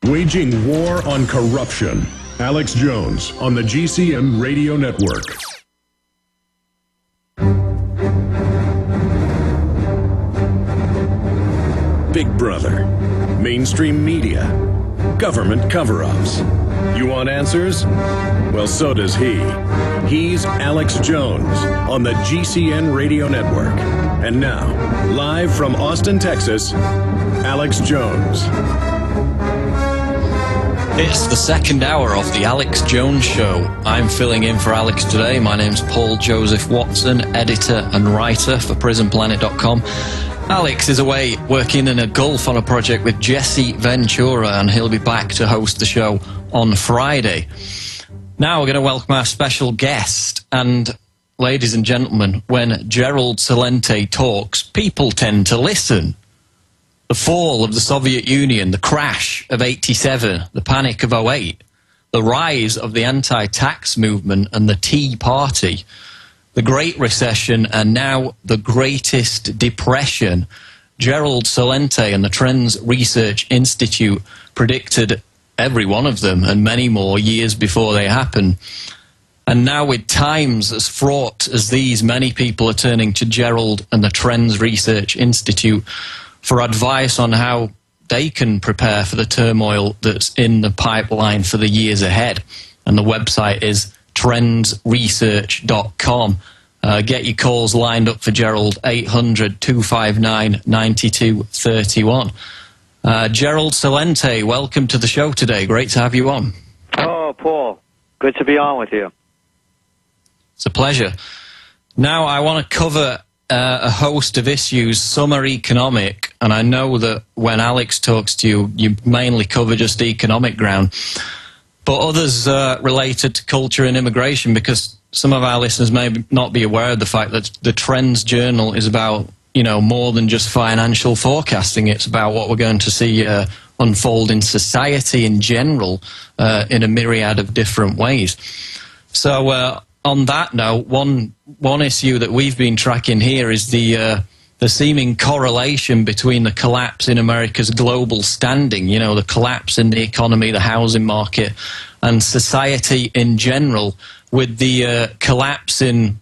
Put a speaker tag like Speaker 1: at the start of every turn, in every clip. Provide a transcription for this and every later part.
Speaker 1: Waging war on corruption. Alex Jones on the GCN Radio Network. Big Brother, mainstream media, government cover-ups. You want answers? Well, so does he. He's Alex Jones on the GCN Radio Network. And now, live from Austin, Texas, Alex Jones.
Speaker 2: It's the second hour of the Alex Jones Show. I'm filling in for Alex today. My name's Paul Joseph Watson, editor and writer for PrisonPlanet.com. Alex is away working in a Gulf on a project with Jesse Ventura, and he'll be back to host the show on Friday. Now we're going to welcome our special guest. And ladies and gentlemen, when Gerald Celente talks, people tend to listen. The fall of the Soviet Union, the crash of '87, the panic of '08, the rise of the anti-tax movement and the Tea Party, the Great Recession, and now the Greatest Depression. Gerald Celente and the Trends Research Institute predicted every one of them and many more years before they happen. And now with times as fraught as these, many people are turning to Gerald and the Trends Research Institute for advice on how they can prepare for the turmoil that's in the pipeline for the years ahead. And the website is trendsresearch.com. Get your calls lined up for Gerald, 800-259-9231. Gerald Celente, welcome to the show today. Great to have you on.
Speaker 3: Oh, Paul, good to be on with you.
Speaker 2: It's a pleasure. Now I want to cover a host of issues. Some are economic, and I know that when Alex talks to you, you mainly cover just economic ground, but others related to culture and immigration, because some of our listeners may not be aware of the fact that the Trends Journal is about, you know, more than just financial forecasting. It's about what we're going to see unfold in society in general in a myriad of different ways. So on that note, one issue that we've been tracking here is the seeming correlation between the collapse in America's global standing, you know, the collapse in the economy, the housing market, and society in general, with the collapse in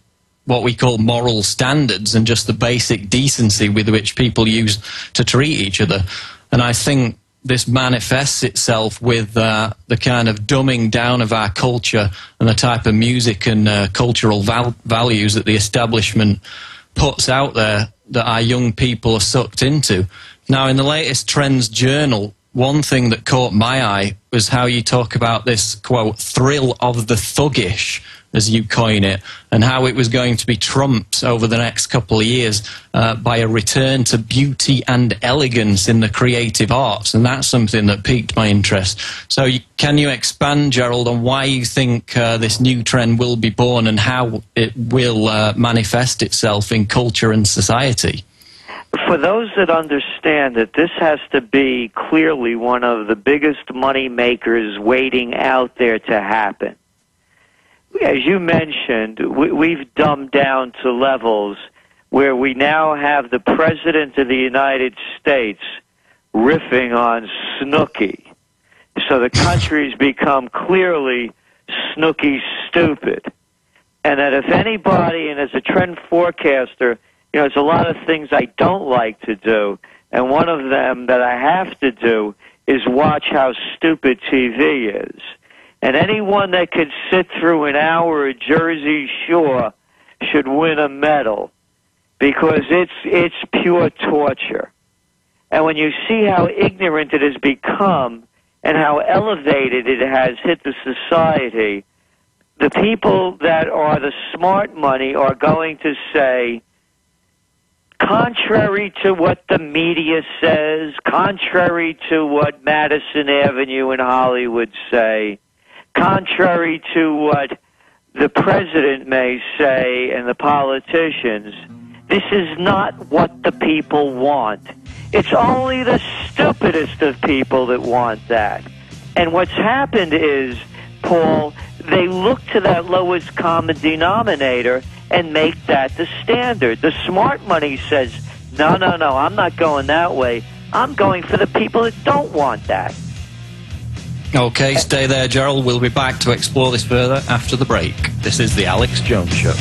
Speaker 2: what we call moral standards and just the basic decency with which people use to treat each other. And I think this manifests itself with the kind of dumbing down of our culture and the type of music and cultural values that the establishment puts out there that our young people are sucked into. Now, in the latest Trends Journal, one thing that caught my eye was how you talk about this, quote, thrill of the thuggish, as you coin it, and how it was going to be trumped over the next couple of years by a return to beauty and elegance in the creative arts. And that's something that piqued my interest. So can you expand, Gerald, on why you think this new trend will be born and how it will manifest itself in culture and society?
Speaker 3: For those that understand that this has to be clearly one of the biggest money makers waiting out there to happen. As you mentioned, we've dumbed down to levels where we now have the President of the United States riffing on Snooki. So the country's become clearly Snooki stupid. And that if anybody, and as a trend forecaster, you know, there's a lot of things I don't like to do, and one of them that I have to do is watch how stupid TV is. And anyone that could sit through an hour of Jersey Shore should win a medal, because it's pure torture. And when you see how ignorant it has become and how elevated it has hit the society, the people that are the smart money are going to say, contrary to what the media says, contrary to what Madison Avenue in Hollywood say, contrary to what the president may say and the politicians, this is not what the people want. It's only the stupidest of people that want that. And what's happened is, Paul, they look to that lowest common denominator and make that the standard. The smart money says, no, I'm not going that way. I'm going for the people that don't want that.
Speaker 2: Okay, stay there, Gerald. We'll be back to explore this further after the break. This is The Alex Jones Show.